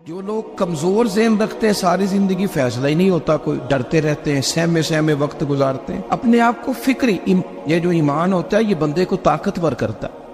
جو لوگ کمزور ذہن رکھتے ہیں ساری زندگی فیصلہ ہی نہیں ہوتا، کوئی ڈرتے رہتے ہیں، سہمے سہمے وقت گزارتے ہیں، اپنے آپ کو فکری یہ جو ایمان ہوتا ہے یہ بندے کو طاقتور کرتا ہے،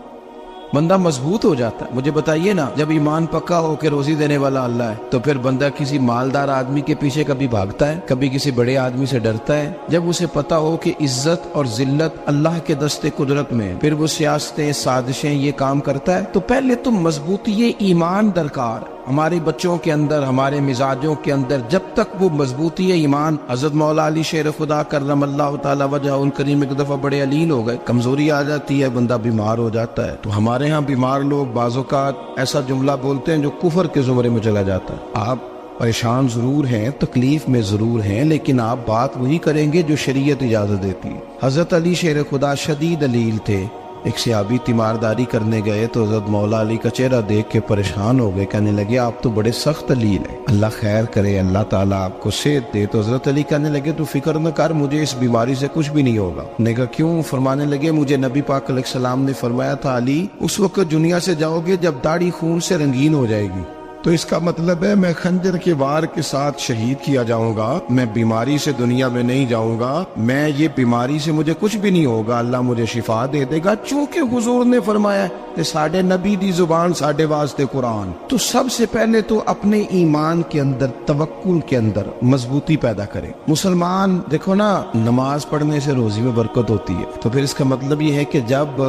بندہ مضبوط ہو جاتا ہے۔ مجھے بتائیے نا، جب ایمان پکا ہو کہ روزی دینے والا اللہ ہے تو پھر بندہ کسی مالدار آدمی کے پیچھے کبھی بھاگتا ہے، کبھی کسی بڑے آدمی سے ڈرتا ہے؟ جب اسے پتا ہو کہ عزت اور ذلت اللہ کے دست قدرت میں، پھر وہ سیاستیں، سازشیں یہ کام کرتا ہے۔ تو پہلے تو مضبوطی ایمان درکار ہمارے بچوں کے اندر، ہمارے مزاجوں کے اندر، جب تک وہ مضبوطی ایمان۔ حضرت مولا علی شیر خدا کرم اللہ تعالی وجہ الکریم ایک دفعہ بڑے علیل ہو گئے، کمزوری آ جاتی ہے، بندہ بیمار ہو جاتا ہے۔ تو ہمارے ہاں بیمار لوگ بعض اوقات ایسا جملہ بولتے ہیں جو کفر کے زمرے میں چلا جاتا ہے۔ آپ پریشان ضرور ہیں، تکلیف میں ضرور ہیں، لیکن آپ بات وہی کریں گے جو شریعت اجازت دیتی ہے۔ حضرت علی شیر خدا شدید علیل تھے، ایک صحابی تیمارداری کرنے گئے تو حضرت مولا علی کا چہرہ دیکھ کے پریشان ہو گئے، کہنے لگے آپ تو بڑے سخت علیل ہیں، اللہ خیر کرے، اللہ تعالیٰ آپ کو صحت دے۔ تو حضرت علی کہنے لگے تو فکر نہ کر، مجھے اس بیماری سے کچھ بھی نہیں ہوگا۔ نے کہا کیوں؟ فرمانے لگے مجھے نبی پاک علیہ السلام نے فرمایا تھا علی اس وقت دنیا سے جاؤ گے جب داڑھی خون سے رنگین ہو جائے گی، تو اس کا مطلب ہے میں خنجر کے وار کے ساتھ شہید کیا جاؤں گا، میں بیماری سے دنیا میں نہیں جاؤں گا، میں یہ بیماری سے مجھے کچھ بھی نہیں ہوگا، اللہ مجھے شفا دے دے گا، چونکہ حضور نے فرمایا کہ ساڈے نبی دی زبان ساڈے واسطے قرآن۔ تو سب سے پہلے تو اپنے ایمان کے اندر، توکل کے اندر مضبوطی پیدا کرے۔ مسلمان دیکھو نا، نماز پڑھنے سے روزی میں برکت ہوتی ہے، تو پھر اس کا مطلب یہ ہے کہ جب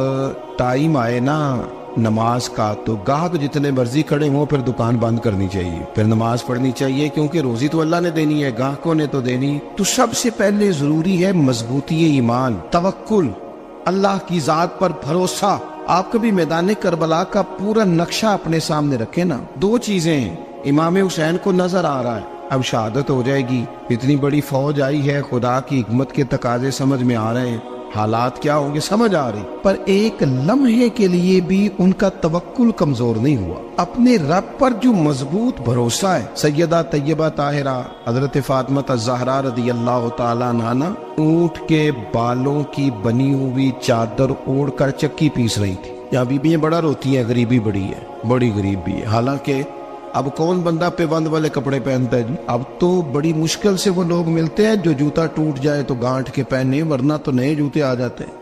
ٹائم آئے نا نماز کا تو گاہک جتنے مرضی کھڑے ہوں پھر دکان بند کرنی چاہیے، پھر نماز پڑھنی چاہیے، کیونکہ روزی تو اللہ نے دینی ہے، گاہکوں نے تو دینی۔ تو سب سے پہلے ضروری ہے مضبوطی ایمان، توکل، اللہ کی ذات پر بھروسہ۔ آپ کبھی میدان کربلا کا پورا نقشہ اپنے سامنے رکھیں نا، دو چیزیں ہیں، امام حسین کو نظر آ رہا ہے اب شہادت ہو جائے گی، اتنی بڑی فوج آئی ہے، خدا کی حکمت کے تقاضے سمجھ میں آ رہے ہیں، حالات کیا ہوں گے سمجھ آ رہی، پر ایک لمحے کے لیے بھی ان کا توکل کمزور نہیں ہوا۔ اپنے رب پر جو مضبوط بھروسہ ہے، سیدہ طیبہ طاہرہ حضرت فاطمہ الزہرا رضی اللہ تعالیٰ عنہا اونٹ کے بالوں کی بنی ہوئی چادر اوڑھ کر چکی پیس رہی تھی۔ یہاں بیویاں بڑا روتی ہیں، غریبی بڑی ہے، بڑی غریب بھی ہے، حالانکہ اب کون بندہ پیوند والے کپڑے پہنتا ہے جی؟ اب تو بڑی مشکل سے وہ لوگ ملتے ہیں جو جوتا ٹوٹ جائے تو گانٹھ کے پہنے، ورنہ تو نئے جوتے آ جاتے ہیں۔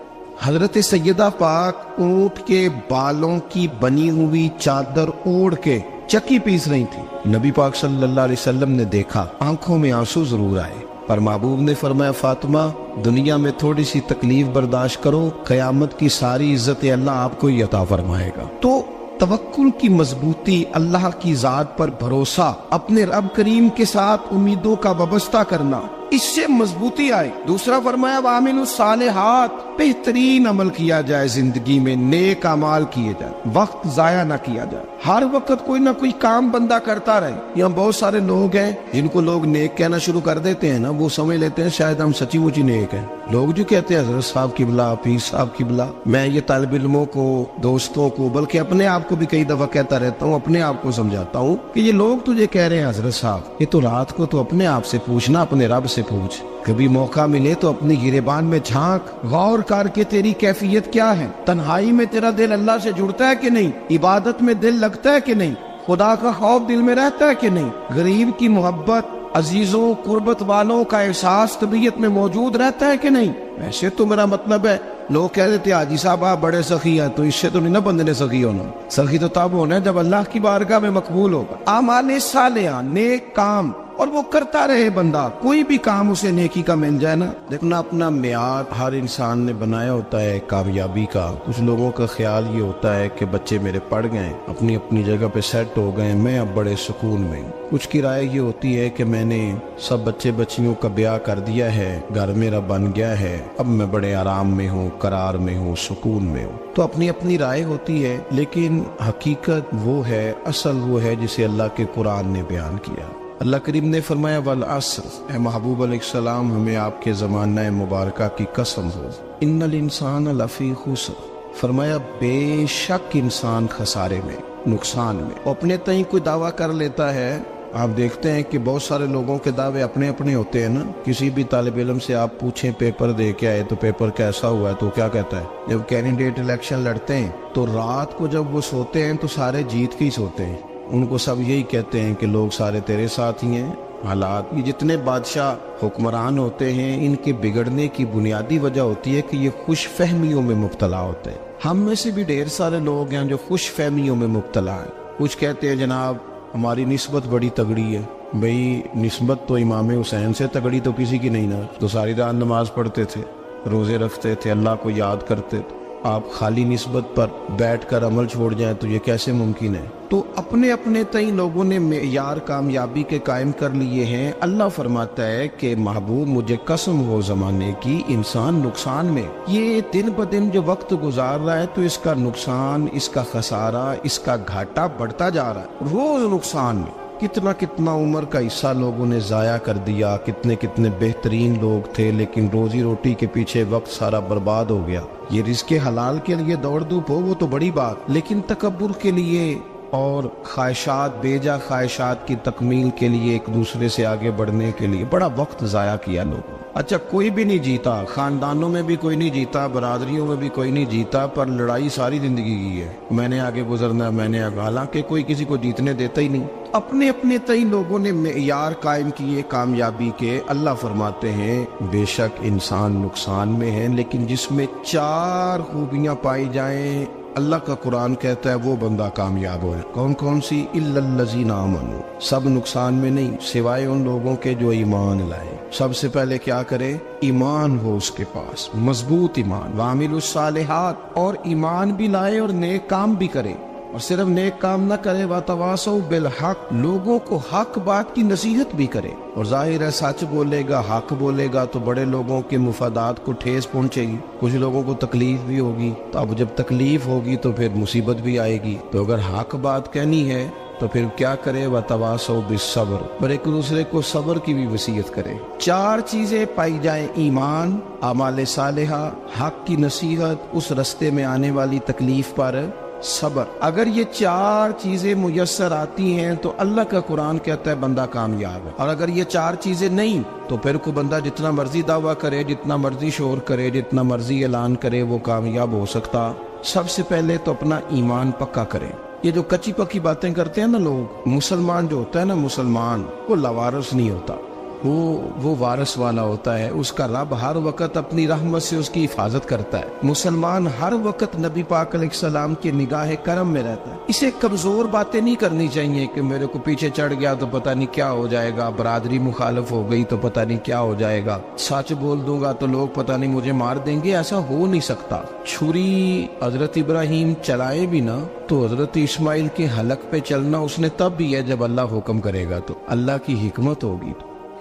حضرت سیدہ پاک اونٹ کے بالوں کی بنی ہوئی چادر اوڑھ کے چکی پیس رہی تھی۔ نبی پاک صلی اللہ علیہ وسلم نے دیکھا، آنکھوں میں آنسو ضرور آئے، پر محبوب نے فرمایا فاطمہ دنیا میں تھوڑی سی تکلیف برداشت کرو، قیامت کی ساری عزت اللہ آپ کو ہی عطا فرمائے گا۔ تو توکل کی مضبوطی، اللہ کی ذات پر بھروسہ، اپنے رب کریم کے ساتھ امیدوں کا وابستہ کرنا، اس سے مضبوطی آئے۔ دوسرا فرمایا وَعَمِلُوا الصَّالِحَاتِ، بہترین عمل کیا جائے زندگی میں، نیک اعمال کیے جائے، وقت ضائع نہ کیا جائے، ہر وقت کوئی نہ کوئی کام بندہ کرتا رہے۔ یہاں بہت سارے لوگ ہیں جن کو لوگ نیک کہنا شروع کر دیتے ہیں نا، وہ سمجھ لیتے ہیں شاید ہم سچی مچی نیک ہیں۔ لوگ جو کہتے ہیں حضرت صاحب قبلہ، پیر صاحب قبلہ، میں یہ طالب علموں کو، دوستوں کو، بلکہ اپنے آپ کو بھی کئی دفعہ کہتا رہتا ہوں، اپنے آپ کو سمجھاتا ہوں کہ یہ لوگ تجھے کہہ رہے ہیں حضرت صاحب، یہ تو رات کو تو اپنے آپ سے پوچھنا، اپنے رب سے پوچھ، کبھی موقع ملے تو اپنی گریبان میں جھانک، غور کر کے تیری کیفیت کیا ہے، تنہائی میں تیرا دل اللہ سے جڑتا ہے کہ نہیں، عبادت میں دل لگتا ہے کہ نہیں، خدا کا خوف دل میں رہتا ہے کہ نہیں، غریب کی محبت، عزیزوں قربت والوں کا احساس طبیعت میں موجود رہتا ہے کہ نہیں۔ ویسے تو میرا مطلب ہے، لوگ کہہ دیتے ہیں حاجی صاحب آپ بڑے سخی ہیں، تو اس سے تو نہیں نا بندے نے سخی ہونا، سخی تو تب ہونا ہے جب اللہ کی بارگاہ میں مقبول ہوگا۔ اعمال صالحہ، نیک کام، اور وہ کرتا رہے بندہ، کوئی بھی کام اسے نیکی کا مل جائے نا۔ دیکھنا اپنا معیار ہر انسان نے بنایا ہوتا ہے کامیابی کا۔ کچھ لوگوں کا خیال یہ ہوتا ہے کہ بچے میرے پڑھ گئے، اپنی اپنی جگہ پہ سیٹ ہو گئے، میں اب بڑے سکون میں ہوں۔ کچھ کی رائے یہ ہوتی ہے کہ میں نے سب بچے بچیوں کا بیاہ کر دیا ہے، گھر میرا بن گیا ہے، اب میں بڑے آرام میں ہوں، قرار میں ہوں، سکون میں ہوں۔ تو اپنی اپنی رائے ہوتی ہے، لیکن حقیقت وہ ہے، اصل وہ ہے جسے اللہ کے قرآن نے بیان کیا۔ اللہ کریم نے فرمایا والعصر، اے محبوب علیہ السلام ہمیں آپ کے زمانہ مبارکہ کی قسم ہو، ان الانسان لفی خسر، فرمایا بے شک انسان خسارے میں، نقصان میں۔ اپنے تئیں کوئی دعویٰ کر لیتا ہے، آپ دیکھتے ہیں کہ بہت سارے لوگوں کے دعوے اپنے اپنے ہوتے ہیں نا۔ کسی بھی طالب علم سے آپ پوچھیں پیپر دے کے آئے تو پیپر کیسا ہوا ہے، تو کیا کہتا ہے؟ جب کینڈیڈیٹ الیکشن لڑتے ہیں تو رات کو جب وہ سوتے ہیں تو سارے جیت کے ہی سوتے ہیں، ان کو سب یہی کہتے ہیں کہ لوگ سارے تیرے ساتھ ہی ہیں. حالات یہ جتنے بادشاہ حکمران ہوتے ہیں ان کے بگڑنے کی بنیادی وجہ ہوتی ہے کہ یہ خوش فہمیوں میں مبتلا ہوتے ہیں. ہم میں سے بھی ڈھیر سارے لوگ ہیں جو خوش فہمیوں میں مبتلا ہیں. کچھ کہتے ہیں جناب ہماری نسبت بڑی تگڑی ہے. بھئی نسبت تو امام حسین سے تگڑی تو کسی کی نہیں نا. تو ساری رات نماز پڑھتے تھے, روزے رکھتے تھے, اللہ کو یاد کرتے تھے. آپ خالی نسبت پر بیٹھ کر عمل چھوڑ جائیں تو یہ کیسے ممکن ہے؟ تو اپنے اپنے تئیں لوگوں نے معیار کامیابی کے قائم کر لیے ہیں. اللہ فرماتا ہے کہ محبوب مجھے قسم ہو زمانے کی انسان نقصان میں. یہ دن بدن جو وقت گزار رہا ہے تو اس کا نقصان, اس کا خسارہ, اس کا گھاٹا بڑھتا جا رہا ہے روز نقصان میں. کتنا کتنا عمر کا حصہ لوگوں نے ضائع کر دیا. کتنے کتنے بہترین لوگ تھے لیکن روزی روٹی کے پیچھے وقت سارا برباد ہو گیا. یہ رزق حلال کے لیے دوڑ دھوپ ہو وہ تو بڑی بات, لیکن تکبر کے لیے اور خواہشات, بیجا خواہشات کی تکمیل کے لیے, ایک دوسرے سے آگے بڑھنے کے لیے بڑا وقت ضائع کیا لوگوں. اچھا کوئی بھی نہیں جیتا, خاندانوں میں بھی کوئی نہیں جیتا, برادریوں میں بھی کوئی نہیں جیتا, پر لڑائی ساری زندگی کی ہے. میں نے آگے گزرنا, میں نے آگے, حالانکہ کوئی کسی کو جیتنے دیتا ہی نہیں. اپنے اپنے تئیں لوگوں نے معیار قائم کیے کامیابی کے. اللہ فرماتے ہیں بے شک انسان نقصان میں ہے, لیکن جس میں 4 خوبیاں پائی جائیں اللہ کا قرآن کہتا ہے وہ بندہ کامیاب ہو. کون کون سی؟ الا الذین آمنوا. سب نقصان میں نہیں سوائے ان لوگوں کے جو ایمان لائے. سب سے پہلے کیا کرے؟ ایمان ہو اس کے پاس, مضبوط ایمان. وعملوا الصالحات, اور ایمان بھی لائے اور نیک کام بھی کرے. اور صرف نیک کام نہ کرے, وَتَوَاصَوْا بِالْحَقِّ, لوگوں کو حق بات کی نصیحت بھی کرے. اور ظاہر ہے سچ بولے گا, حق بولے گا تو بڑے لوگوں کے مفادات کو ٹھیس پہنچے گی, کچھ لوگوں کو تکلیف بھی ہوگی. تو اب جب تکلیف ہوگی تو پھر مصیبت بھی آئے گی. تو اگر حق بات کہنی ہے تو پھر کیا کرے؟ وَتَوَاصَوْا بِالصَّبْرِ, اور ایک دوسرے کو صبر کی بھی وصیت کرے. 4 چیزیں پائی جائیں, ایمان, اعمال صالحہ, حق کی نصیحت, اس رستے میں آنے والی تکلیف پر صبر. اگر یہ 4 چیزیں میسر آتی ہیں تو اللہ کا قرآن کہتا ہے بندہ کامیاب ہے. اور اگر یہ 4 چیزیں نہیں تو پھر کوئی بندہ جتنا مرضی دعویٰ کرے, جتنا مرضی شور کرے, جتنا مرضی اعلان کرے, وہ کامیاب ہو سکتا. سب سے پہلے تو اپنا ایمان پکا کرے. یہ جو کچی پکی باتیں کرتے ہیں نا لوگ, مسلمان جو ہوتا ہے نا, مسلمان وہ لاوارث نہیں ہوتا, وہ وارث والا ہوتا ہے. اس کا رب ہر وقت اپنی رحمت سے اس کی حفاظت کرتا ہے. مسلمان ہر وقت نبی پاک علیہ السلام کی نگاہ کرم میں رہتا ہے. اسے کمزور باتیں نہیں کرنی چاہیے کہ میرے کو پیچھے چڑھ گیا تو پتہ نہیں کیا ہو جائے گا, برادری مخالف ہو گئی تو پتہ نہیں کیا ہو جائے گا, سچ بول دوں گا تو لوگ پتہ نہیں مجھے مار دیں گے. ایسا ہو نہیں سکتا. چھری حضرت ابراہیم چلائے بھی نا تو حضرت اسماعیل کے حلق پہ چلنا اس نے تب بھی ہے جب اللہ حکم کرے گا. تو اللہ کی حکمت ہوگی,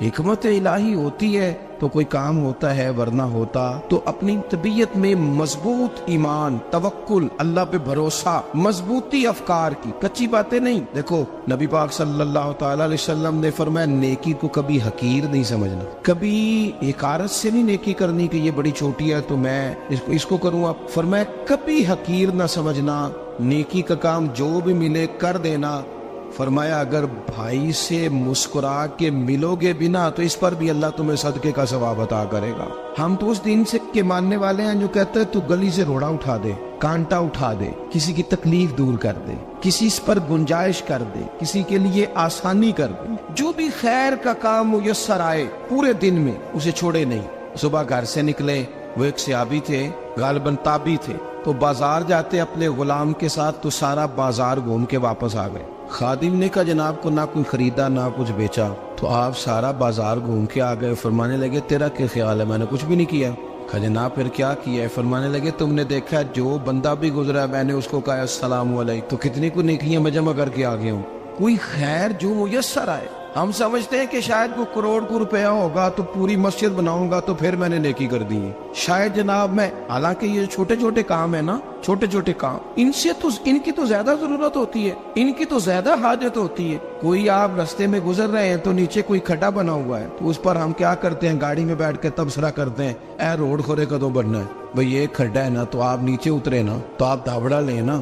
حکمت الہی ہوتی ہے تو کوئی کام ہوتا ہے, ورنہ ہوتا. تو اپنی طبیعت میں مضبوط ایمان, توکل, اللہ پہ بھروسہ, مضبوطی افکار کی, کچی باتیں نہیں. دیکھو نبی پاک صلی اللہ تعالی علیہ وسلم نے فرمایا نیکی کو کبھی حقیر نہیں سمجھنا, کبھی حقارت سے نہیں نیکی کرنی کہ یہ بڑی چھوٹی ہے تو میں اس کو کروں. اب فرمایا کبھی حقیر نہ سمجھنا, نیکی کا کام جو بھی ملے کر دینا. فرمایا اگر بھائی سے مسکرا کے ملو گے بنا تو اس پر بھی اللہ تمہیں صدقے کا ثواب عطا کرے گا. ہم تو اس دین سے کے ماننے والے ہیں جو کہتے ہیں تو گلی سے روڑا اٹھا دے, کانٹا اٹھا دے, کسی کی تکلیف دور کر دے, کسی اس پر گنجائش کر دے, کسی کے لیے آسانی کر دے. جو بھی خیر کا کام میسر آئے پورے دن میں اسے چھوڑے نہیں. صبح گھر سے نکلے, وہ ایک صحابی تھے, غالباً تابعی تھے, تو بازار جاتے اپنے غلام کے ساتھ تو سارا بازار گھوم کے واپس آ گئے. خادم نے کہا جناب کو نہ کوئی خریدا نہ کچھ بیچا, تو آپ سارا بازار گھوم کے آ گئے. فرمانے لگے تیرا کیا خیال ہے؟ میں نے کچھ بھی نہیں کیا. کہا جناب پھر کیا کیا ہے؟ فرمانے لگے تم نے دیکھا جو بندہ بھی گزرا میں نے اس کو کہا السلام علیکم, تو کتنی کو نیکیاں میں جمع کر کے آ گیا ہوں. کوئی خیر جو میسر آئے. ہم سمجھتے ہیں کہ شاید کوئی کروڑ کو روپیہ ہوگا تو پوری مسجد بناؤں گا تو پھر میں نے نیکی کر دی ہے. شاید جناب میں, حالانکہ یہ چھوٹے چھوٹے کام ہے نا, چھوٹے چھوٹے کام, ان کی تو زیادہ ضرورت ہوتی ہے, ان کی تو زیادہ حاجت ہوتی ہے. کوئی آپ رستے میں گزر رہے ہیں تو نیچے کوئی کھڈا بنا ہوا ہے تو اس پر ہم کیا کرتے ہیں, گاڑی میں بیٹھ کے تبصرہ کرتے ہیں اے روڈ کھورے کدوں بننا ہے. بھئی یہ کھڈا ہے نا تو آپ نیچے اترے نا تو آپ دھابڑا لیں نا,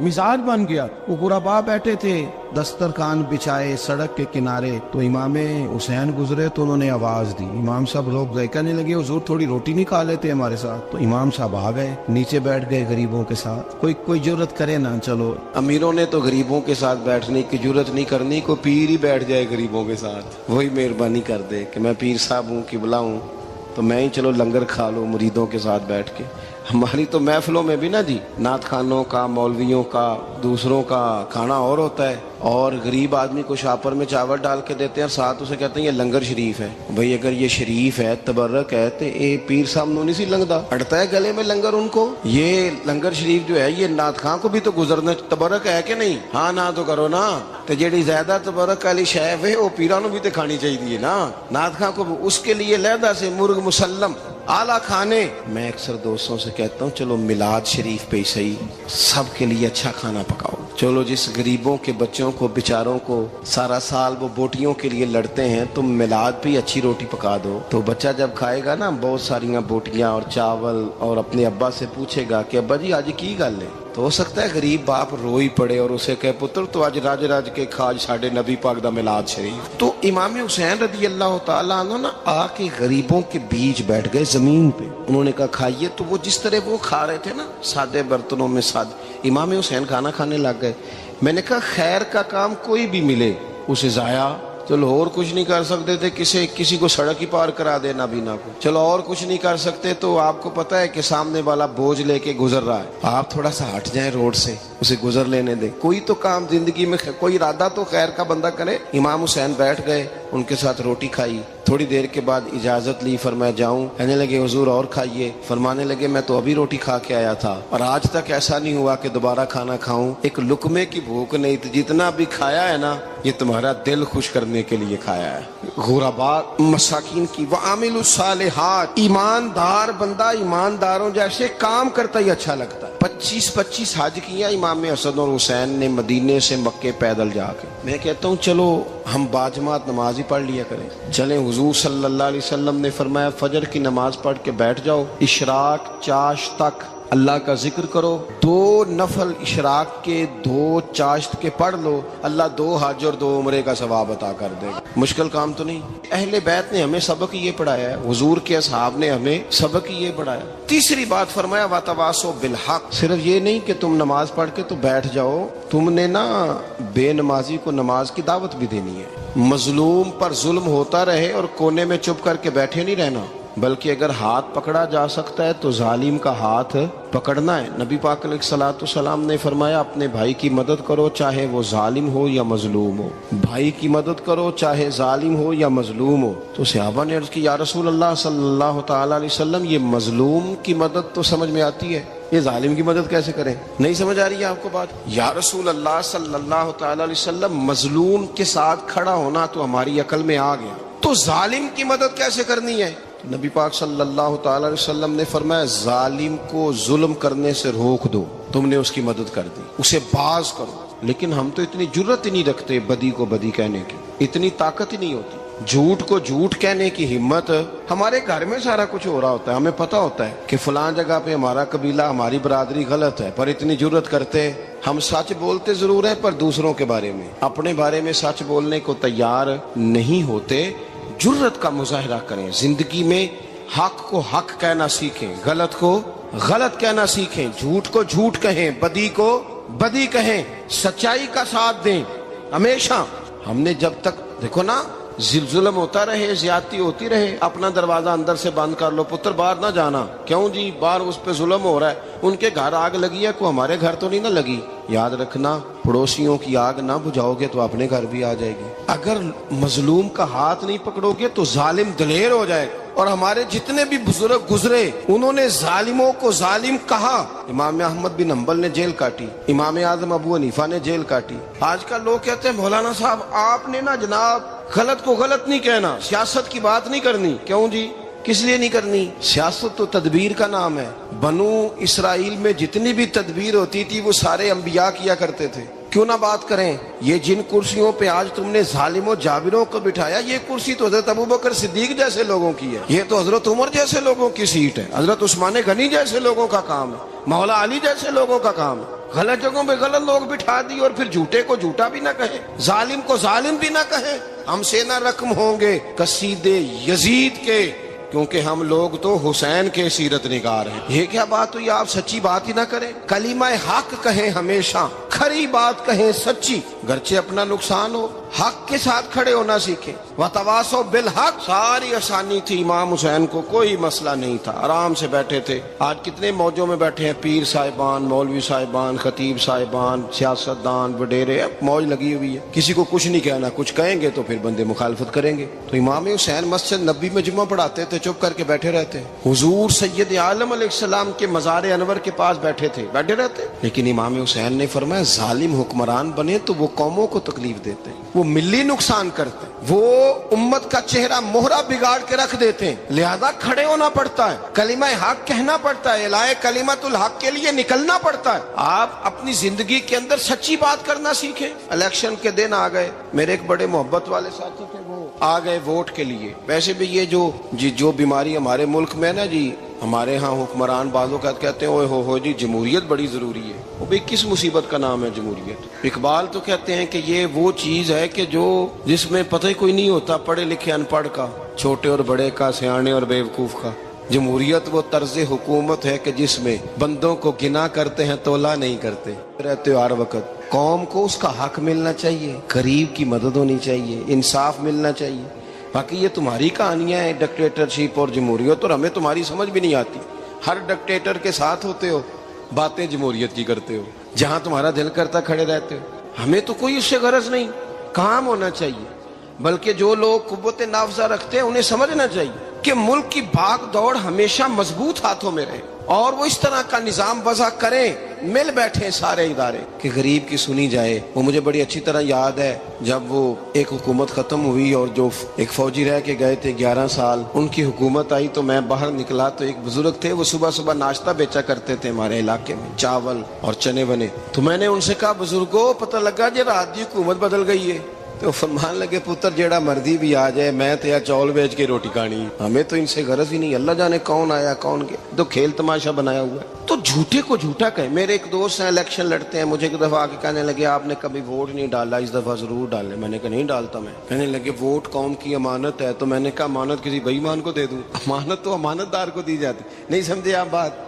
مزاج بن گیا. وہ غربا بیٹھے تھے دسترخوان بچھائے سڑک کے کنارے, تو امام حسین گزرے تو انہوں نے آواز دی. امام صاحب لوگ کہنے لگے حضور تھوڑی روٹی نہیں کھا لیتے ہمارے ساتھ. تو امام صاحب آ گئے, نیچے بیٹھ گئے غریبوں کے ساتھ. کوئی جرت کرے نا, چلو امیروں نے تو غریبوں کے ساتھ بیٹھنے کی جرت نہیں کرنی, کوئی پیر ہی بیٹھ جائے غریبوں کے ساتھ, وہی مہربانی کر دے کہ میں پیر صاحب ہوں قبلہ ہوں تو میں ہی چلو لنگر کھا لوں مریدوں کے ساتھ بیٹھ کے. ہماری تو محفلوں میں بھی نا جی نعت خانوں کا, مولویوں کا, دوسروں کا کھانا اور ہوتا ہے, اور غریب آدمی کو شاپر میں چاول ڈال کے دیتے ہیں اور ساتھ اسے کہتے ہیں یہ لنگر شریف ہے. بھئی اگر یہ شریف ہے, تبرک ہے, تو اے پیر صاحب نو نہیں سی لنگدا, اڑتا ہے گلے میں لنگر ان کو. یہ لنگر شریف جو ہے یہ نعت خان کو بھی تو گزرنا تبرک ہے کہ نہیں؟ ہاں نہ تو کرو نا, تو جیڑی زیادہ تبرک والی شے ہے وہ پیراں نو بھی تو کھانی چاہیے نا. نعت خان کو اس کے لیے لہدا سے مرغ مسلم اعلیٰ کھانے. میں اکثر دوستوں سے کہتا ہوں چلو میلاد شریف پہ صحیح سب کے لیے اچھا کھانا پکاؤ. چلو جس غریبوں کے بچوں کو بیچاروں کو سارا سال وہ بوٹیوں کے لیے لڑتے ہیں, تم میلاد پہ اچھی روٹی پکا دو, تو بچہ جب کھائے گا نا بہت ساریاں بوٹیاں اور چاول, اور اپنے ابا سے پوچھے گا کہ ابا جی آج کی گل ہے, تو ہو سکتا ہے غریب باپ روئی پڑے اور اسے کہے پتر تو آج راج راج کے کھاج ساڈے نبی پاک دا میلاد شریف. تو امام حسین رضی اللہ تعالیٰ عنہ نا آ کے غریبوں کے بیچ بیٹھ گئے زمین پہ. انہوں نے کہا کھائیے, تو وہ جس طرح وہ کھا رہے تھے نا سادے برتنوں میں امام حسین کھانا کھانے لگ گئے. میں نے کہا خیر کا کام کوئی بھی ملے اسے ضائع, چلو اور کچھ نہیں کر سکتے تھے, کسی کو سڑک ہی پار کرا دے نابینا کو, چلو اور کچھ نہیں کر سکتے تو آپ کو پتا ہے کہ سامنے والا بوجھ لے کے گزر رہا ہے, آپ تھوڑا سا ہٹ جائیں روڈ سے, اسے گزر لینے دیں. کوئی تو کام زندگی میں کوئی ارادہ تو خیر کا بندہ کرے. امام حسین بیٹھ گئے, ان کے ساتھ روٹی کھائی. تھوڑی دیر کے بعد اجازت لی, فرمایا جاؤں؟ کہنے لگے حضور اور کھائیے. فرمانے لگے میں تو ابھی روٹی کھا کے آیا تھا اور آج تک ایسا نہیں ہوا کہ دوبارہ کھانا کھاؤں. ایک لقمے کی بھوک نہیں تھی, جتنا بھی کھایا ہے نا یہ تمہارا دل خوش کرنے کے لیے کھایا ہے. غرباء مساکین کی وعامل الصالحات, ایماندار بندہ ایمانداروں جیسے کام کرتا ہی اچھا لگتا ہے. 25 حج کیا امام حسن اور حسین نے مدینے سے مکے پیدل جا کے. میں کہتا ہوں چلو ہم باجماعت نماز ہی پڑھ لیا کریں. چلیں, حضور صلی اللہ علیہ وسلم نے فرمایا فجر کی نماز پڑھ کے بیٹھ جاؤ, اشراق چاشت تک اللہ کا ذکر کرو, 2 نفل اشراق کے 2 چاشت کے پڑھ لو, اللہ 2 حج اور 2 عمرے کا ثواب عطا کر دے گا. مشکل کام تو نہیں. اہل بیت نے ہمیں سبق یہ پڑھایا ہے, حضور کے اصحاب نے ہمیں سبق یہ پڑھایا. تیسری بات فرمایا وتواصوا بالحق, صرف یہ نہیں کہ تم نماز پڑھ کے تو بیٹھ جاؤ, تم نے نا بے نمازی کو نماز کی دعوت بھی دینی ہے. مظلوم پر ظلم ہوتا رہے اور کونے میں چپ کر کے بیٹھے نہیں رہنا, بلکہ اگر ہاتھ پکڑا جا سکتا ہے تو ظالم کا ہاتھ پکڑنا ہے. نبی پاک علیہ الصلوۃ والسلام نے فرمایا اپنے بھائی کی مدد کرو چاہے وہ ظالم ہو یا مظلوم ہو, بھائی کی مدد کرو چاہے ظالم ہو یا مظلوم ہو. تو صحابہ نے عرض کی یا رسول اللہ صلی اللہ تعالی علیہ وسلم یہ مظلوم کی مدد تو سمجھ میں آتی ہے, یہ ظالم کی مدد کیسے کریں؟ نہیں سمجھ آ رہی ہے آپ کو بات؟ یا رسول اللہ صلی اللہ تعالی علیہ وسلم مظلوم کے ساتھ کھڑا ہونا تو ہماری عقل میں آ گیا, تو ظالم کی مدد کیسے کرنی ہے؟ نبی پاک صلی اللہ تعالی علیہ وسلم نے فرمایا ظالم کو ظلم کرنے سے روک دو, تم نے اس کی مدد کر دی, اسے باز کرو. لیکن ہم تو اتنی جرت ہی نہیں رکھتے بدی کو بدی کہنے کی, اتنی طاقت ہی نہیں ہوتی. جھوٹ کو جھوٹ کہنے کی ہمت, ہمارے گھر میں سارا کچھ ہو رہا ہوتا ہے, ہمیں پتہ ہوتا ہے کہ فلاں جگہ پہ ہمارا قبیلہ ہماری برادری غلط ہے, پر اتنی جرت کرتے. ہم سچ بولتے ضرور ہیں پر دوسروں کے بارے میں, اپنے بارے میں سچ بولنے کو تیار نہیں ہوتے. جرت کا مظاہرہ کریں زندگی میں, حق کو حق کہنا سیکھیں, غلط کو غلط کہنا سیکھیں, جھوٹ کو جھوٹ کہیں, بدی کو بدی کہیں, سچائی کا ساتھ دیں ہمیشہ. ہم نے جب تک دیکھو نا ظلم ہوتا رہے, زیادتی ہوتی رہے, اپنا دروازہ اندر سے بند کر لو, پتر باہر نہ جانا. کیوں جی؟ باہر اس پہ ظلم ہو رہا ہے, ان کے گھر آگ لگی ہے, کوئی ہمارے گھر تو نہیں نہ لگی. یاد رکھنا پڑوسیوں کی آگ نہ بجھاؤ گے تو اپنے گھر بھی آ جائے گی. اگر مظلوم کا ہاتھ نہیں پکڑو گے تو ظالم دلیر ہو جائے. اور ہمارے جتنے بھی بزرگ گزرے انہوں نے ظالموں کو ظالم کہا. امام احمد بن حنبل نے جیل کاٹی, امام اعظم ابو حنیفہ نے جیل کاٹی. آج کل لوگ کہتے ہیں مولانا صاحب آپ نے نا جناب غلط کو غلط نہیں کہنا, سیاست کی بات نہیں کرنی. کیوں جی؟ کس لیے نہیں کرنی؟ سیاست تو تدبیر کا نام ہے. بنو اسرائیل میں جتنی بھی تدبیر ہوتی تھی وہ سارے انبیاء کیا کرتے تھے. کیوں نہ بات کریں؟ یہ جن کرسیوں پہ آج تم نے ظالموں جابروں کو بٹھایا, یہ کرسی تو حضرت ابوبکر صدیق جیسے لوگوں کی ہے, یہ تو حضرت عمر جیسے لوگوں کی سیٹ ہے, حضرت عثمان غنی جیسے لوگوں کا کام ہے, مولا علی جیسے لوگوں کا کام ہے. غلط جگہوں پہ غلط لوگ بٹھا دی اور پھر جھوٹے کو جھوٹا بھی نہ کہیں، ظالم کو ظالم بھی نہ کہیں۔ ہم سے نہ رقم ہوں گے قصیدے یزید کے، کیونکہ ہم لوگ تو حسین کے سیرت نگار ہیں۔ یہ کیا بات ہوئی، آپ سچی بات ہی نہ کریں، کلمہ حق کہیں، ہمیشہ کھری بات کہیں، سچی، گرچہ اپنا نقصان ہو، حق کے ساتھ کھڑے ہونا سیکھیں۔ وتواصوا بالحق، ساری آسانی تھی، امام حسین کو کوئی مسئلہ نہیں تھا، آرام سے بیٹھے تھے۔ آج کتنے موجوں میں بیٹھے ہیں، پیر صاحبان، مولوی صاحبان، خطیب صاحبان، سیاستدان، وڈیرے، موج لگی ہوئی ہے، کسی کو کچھ نہیں کہنا، کچھ کہیں گے تو پھر بندے مخالفت کریں گے۔ تو امام حسین مسجد نبی میں جمعہ پڑھاتے تھے، چپ کر کے بیٹھے رہتے، حضور سید عالم علیہ السلام کے مزار انور کے پاس بیٹھے تھے، بیٹھے رہتے۔ لیکن امام حسین نے فرمایا ظالم حکمران بنے تو وہ قوموں کو تکلیف دیتے ہیں، وہ ملی نقصان کرتے ہیں، وہ امت کا چہرہ مہرہ بگاڑ کے رکھ دیتے ہیں، لہذا کھڑے ہونا پڑتا ہے، کلمہ حق کہنا پڑتا ہے، الہ کلمت الحق کے لیے نکلنا پڑتا ہے۔ آپ اپنی زندگی کے اندر سچی بات کرنا سیکھیں۔ الیکشن کے دن آ گئے، میرے ایک بڑے محبت والے ساتھی تھے، وہ آ گئے ووٹ کے لیے۔ ویسے بھی یہ جو بیماری ہمارے ملک میں نا جی، ہمارے ہاں حکمران بعضوں کا کہتے ہیں اوے ہو جی جمہوریت بڑی ضروری ہے۔ وہ بھی کس مصیبت کا نام ہے جمہوریت؟ اقبال تو کہتے ہیں کہ یہ وہ چیز ہے کہ جس میں پتہ ہی کوئی نہیں ہوتا، پڑھے لکھے ان پڑھ کا، چھوٹے اور بڑے کا، سیانے اور بیوقوف کا۔ جمہوریت وہ طرز حکومت ہے کہ جس میں بندوں کو گنا کرتے ہیں، تولا نہیں کرتے رہتے ہو ہر وقت۔ قوم کو اس کا حق ملنا چاہیے، غریب کی مدد ہونی چاہیے، انصاف ملنا چاہیے۔ باقی یہ تمہاری کہانیاں ہیں ڈکٹیٹرشپ اور جمہوریت، اور ہمیں تمہاری سمجھ بھی نہیں آتی۔ ہر ڈکٹیٹر کے ساتھ ہوتے ہو، باتیں جمہوریت کی کرتے ہو، جہاں تمہارا دل کرتا کھڑے رہتے ہو۔ ہمیں تو کوئی اس سے غرض نہیں، کام ہونا چاہیے۔ بلکہ جو لوگ قوت نافذہ رکھتے ہیں انہیں سمجھنا چاہیے کہ ملک کی بھاگ دوڑ ہمیشہ مضبوط ہاتھوں میں رہے، اور وہ اس طرح کا نظام وضع کریں، مل بیٹھیں سارے ادارے کہ غریب کی سنی جائے۔ وہ مجھے بڑی اچھی طرح یاد ہے جب وہ ایک حکومت ختم ہوئی اور جو ایک فوجی رہ کے گئے تھے 11 سال، ان کی حکومت آئی تو میں باہر نکلا تو ایک بزرگ تھے، وہ صبح صبح ناشتہ بیچا کرتے تھے ہمارے علاقے میں، چاول اور چنے بنے۔ تو میں نے ان سے کہا بزرگوں پتہ لگا جی رات دی حکومت بدل گئی ہے۔ تو فرمان لگے پتر جیڑا مردی بھی آ جائے، میں تو یا چاول بیچ کے روٹی کھانی، ہمیں تو ان سے غرض ہی نہیں، اللہ جانے کون آیا کون گیا، تو کھیل تماشا بنایا ہوا ہے۔ تو جھوٹے کو جھوٹا کہیں۔ میرے ایک دوست ہیں الیکشن لڑتے ہیں، مجھے ایک دفعہ آ کے کہنے لگے آپ نے کبھی ووٹ نہیں ڈالا، اس دفعہ ضرور ڈالیں۔ میں نے کہا نہیں ڈالتا میں۔ کہنے لگے ووٹ قوم کی امانت ہے، تو میں نے کہا امانت کسی بے ایمان کو دے دوں؟ امانت تو امانت دار کو دی جاتی، نہیں سمجھے آپ بات؟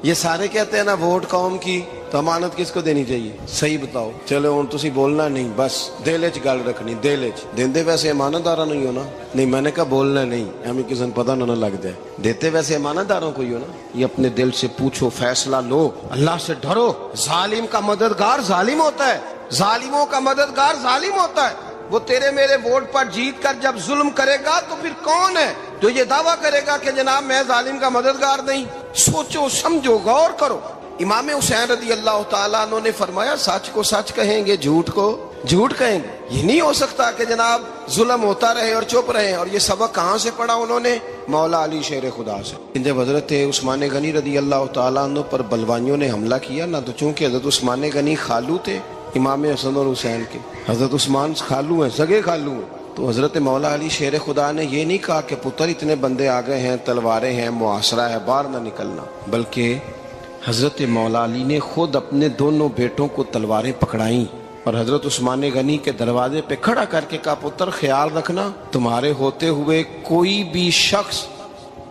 یہ سارے کہتے ہیں نا ووٹ قوم کی، تو امانت کس کو دینی چاہیے؟ صحیح بتاؤ۔ چلو ہوں تسی بولنا نہیں، بس دل وچ گل رکھنی، دل وچ دیندے ویسے امانت دارا نہیں ہونا۔ نہیں میں نے کہا بولنا نہیں، ہمیں کسی کو پتہ نہ لگ جائے، دیتے ویسے امانت داروں کو ہی ہو نا۔ یہ اپنے دل سے پوچھو، فیصلہ لو، اللہ سے ڈرو۔ ظالم کا مددگار ظالم ہوتا ہے، ظالموں کا مددگار ظالم ہوتا ہے۔ وہ تیرے میرے ووٹ پر جیت کر جب ظلم کرے گا تو پھر کون ہے جو یہ دعویٰ کرے گا کہ جناب میں ظالم کا مددگار نہیں؟ سوچو سمجھو، غور کرو۔ امام حسین رضی اللہ تعالیٰ عنہ نے فرمایا سچ کو سچ کہیں گے، جھوٹ کو جھوٹ کہیں گے۔ یہ نہیں ہو سکتا کہ جناب ظلم ہوتا رہے اور چپ رہے۔ اور یہ سبق کہاں سے پڑھا انہوں نے؟ مولا علی شیر خدا سے۔ جب حضرت عثمان غنی رضی اللہ تعالیٰ عنہ پر بلوائیوں نے حملہ کیا نا، تو چونکہ حضرت عثمان غنی خالو تھے امام حسن اور حسین کے، حضرت عثمان خالو ہیں، سگے خالو ہیں، تو حضرت مولا علی شیر خدا نے یہ نہیں کہا کہ پتر اتنے بندے آ گئے ہیں، تلواریں ہیں، محاصرہ ہے، باہر نہ نکلنا، بلکہ حضرت مولا علی نے خود اپنے دونوں بیٹوں کو تلواریں پکڑائیں اور حضرت عثمان غنی کے دروازے پہ کھڑا کر کے کہا پتر خیال رکھنا تمہارے ہوتے ہوئے کوئی بھی شخص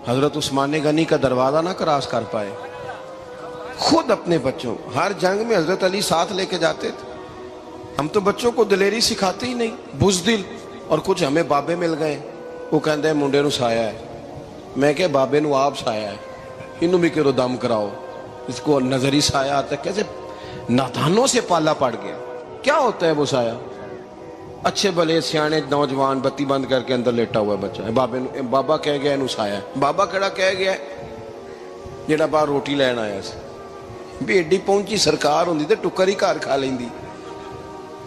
حضرت عثمان غنی کا دروازہ نہ کراس کر پائے۔ خود اپنے بچوں، ہر جنگ میں حضرت علی ساتھ لے کے جاتے تھے۔ ہم تو بچوں کو دلیری سکھاتے ہی نہیں، بزدل۔ اور کچھ ہمیں بابے مل گئے، وہ کہتے ہیں منڈے نو سایا ہے، میں کہ بابے نو آپ سایا ہے، انہوں بھی کرو دم کراؤ، اس کو نظری سایہ آتا ہے۔ کیسے نادانوں سے پالا پڑ گیا۔ کیا ہوتا ہے وہ سایہ؟ اچھے بھلے سیانے نوجوان بتی بند کر کے اندر لیٹا ہوا ہے بچہ، بابا کہہ گیا انہوں سایا ہے، بابا کہڑا کہہ گیا جڑا باہر روٹی لین آیا سی، بھی ایڈی پہنچی سرکار ہوندی تے ٹکر ہی گھر کھا لیندی۔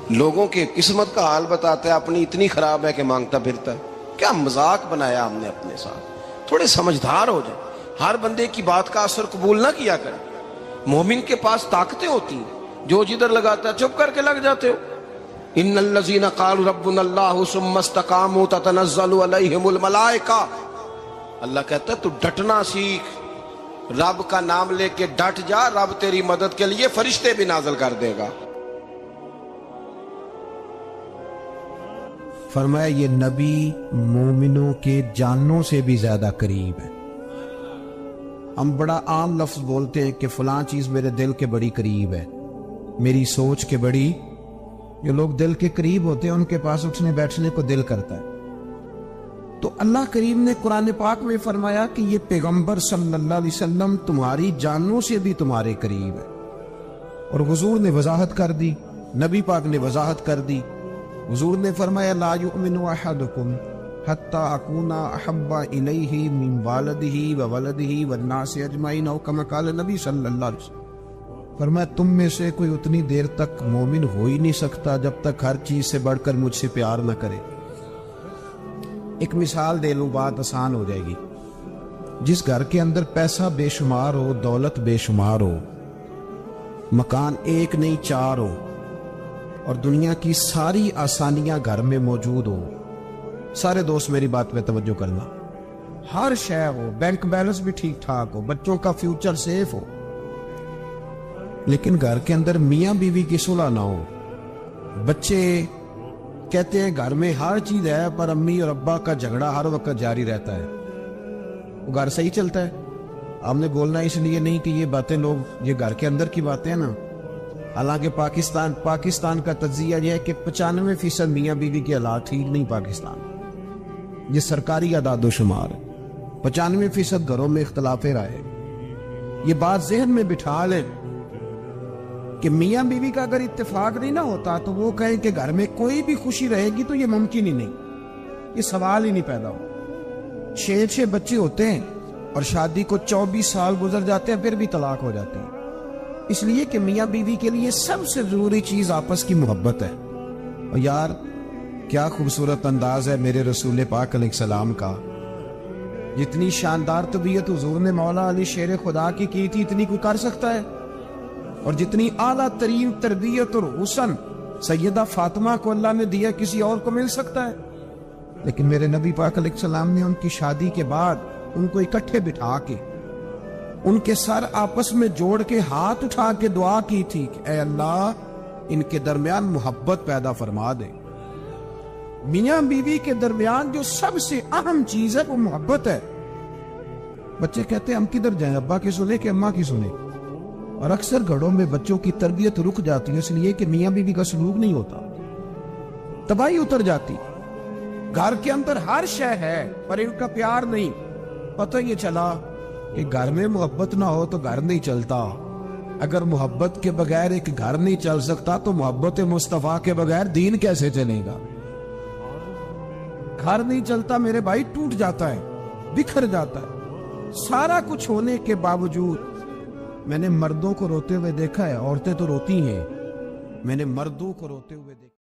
لوگوں کے قسمت کا حال بتاتا ہے، اپنی اتنی خراب ہے کہ مانگتا پھرتا ہے۔ کیا مذاق بنایا ہم نے اپنے ساتھ۔ تھوڑے سمجھدار ہو جائیں، ہر بندے کی بات کا اثر قبول نہ کیا کریں۔ مومن کے پاس طاقتیں ہوتی ہیں، جو جدھر لگاتا ہے چپ کر کے لگ جاتے ہو۔ ان الذین قالوا ربنا اللہ ثم استقاموا تتنزل علیہم الملائکہ، اللہ کہتا ہے تو ڈٹنا سیکھ، رب کا نام لے کے ڈٹ جا، رب تیری مدد کے لیے فرشتے بھی نازل کر دے گا۔ فرمایا یہ نبی مومنوں کے جانوں سے بھی زیادہ قریب ہے۔ ہم بڑا عام لفظ بولتے ہیں کہ فلاں چیز میرے دل کے بڑی قریب ہے، میری سوچ کے بڑی۔ جو لوگ دل کے قریب ہوتے ہیں ان کے پاس اٹھنے بیٹھنے کو دل کرتا ہے۔ تو اللہ کریم نے قرآن پاک میں فرمایا کہ یہ پیغمبر صلی اللہ علیہ وسلم تمہاری جانوں سے بھی تمہارے قریب ہے۔ اور حضور نے وضاحت کر دی، نبی پاک نے وضاحت کر دی۔ حضور نے فرمایا لا یؤمن احدکم حتی اکون احب الیہ من والدہ وولدہ والناس اجمعین، او کما قال نبی صلی اللہ علیہ وسلم۔ فرمایا تم میں سے کوئی اتنی دیر تک مومن ہو ہی نہیں سکتا جب تک ہر چیز سے بڑھ کر مجھ سے پیار نہ کرے۔ ایک مثال دے لوں، بات آسان ہو جائے گی۔ جس گھر کے اندر پیسہ بے شمار ہو، دولت بے شمار ہو، مکان ایک نہیں چار ہو، اور دنیا کی ساری آسانیاں گھر میں موجود ہو، سارے دوست میری بات پہ توجہ کرنا، ہر شے ہو، بینک بیلنس بھی ٹھیک ٹھاک ہو، بچوں کا فیوچر سیف ہو، لیکن گھر کے اندر میاں بیوی کی صلح نہ ہو، بچے کہتے ہیں گھر میں ہر چیز ہے پر امی اور ابا کا جھگڑا ہر وقت جاری رہتا ہے، وہ گھر صحیح چلتا ہے؟ آپ نے بولنا اس لیے نہیں کہ یہ باتیں لوگ، یہ گھر کے اندر کی باتیں ہیں نا۔ حالانکہ پاکستان کا تجزیہ یہ ہے کہ 95% میاں بیوی کے حالات ٹھیک نہیں۔ پاکستان یہ سرکاری اعداد و شمار ہے، 95% گھروں میں اختلاف رائے۔ یہ بات ذہن میں بٹھا لیں کہ میاں بیوی کا اگر اتفاق نہیں نہ ہوتا تو وہ کہیں کہ گھر میں کوئی بھی خوشی رہے گی تو یہ ممکن ہی نہیں، یہ سوال ہی نہیں پیدا ہو۔ 6 بچے ہوتے ہیں اور شادی کو 24 سال گزر جاتے ہیں، پھر بھی طلاق ہو جاتی ہے، اس لیے کہ میاں بیوی کے لیے سب سے ضروری چیز آپس کی محبت ہے۔ اور یار کیا خوبصورت انداز ہے میرے رسول پاک علیہ السلام کا، جتنی شاندار طبیعت حضور نے مولا علی شیر خدا کی تھی اتنی کوئی کر سکتا ہے؟ اور جتنی اعلیٰ ترین تربیت اور حسن سیدہ فاطمہ کو اللہ نے دیا کسی اور کو مل سکتا ہے؟ لیکن میرے نبی پاک علیہ السلام نے ان کی شادی کے بعد ان کو اکٹھے بٹھا کے ان کے سر آپس میں جوڑ کے ہاتھ اٹھا کے دعا کی تھی کہ اے اللہ ان کے درمیان محبت پیدا فرما دے۔ میاں بیوی کے درمیان جو سب سے اہم چیز ہے وہ محبت ہے۔ بچے کہتے ہیں ہم کدھر جائیں، ابا کی سنیں کہ اماں کی سنیں؟ اور اکثر گھروں میں بچوں کی تربیت رک جاتی ہے اس لیے کہ میاں بیوی کا سلوک نہیں ہوتا، تباہی اتر جاتی۔ گھر کے اندر ہر شے ہے پر ان کا پیار نہیں۔ پتہ یہ چلا کہ گھر میں محبت نہ ہو تو گھر نہیں چلتا۔ اگر محبت کے بغیر ایک گھر نہیں چل سکتا تو محبت مصطفیٰ کے بغیر دین کیسے چلے گا؟ گھر نہیں چلتا میرے بھائی، ٹوٹ جاتا ہے، بکھر جاتا ہے۔ سارا کچھ ہونے کے باوجود میں نے مردوں کو روتے ہوئے دیکھا ہے، عورتیں تو روتی ہیں، میں نے مردوں کو روتے ہوئے دیکھا۔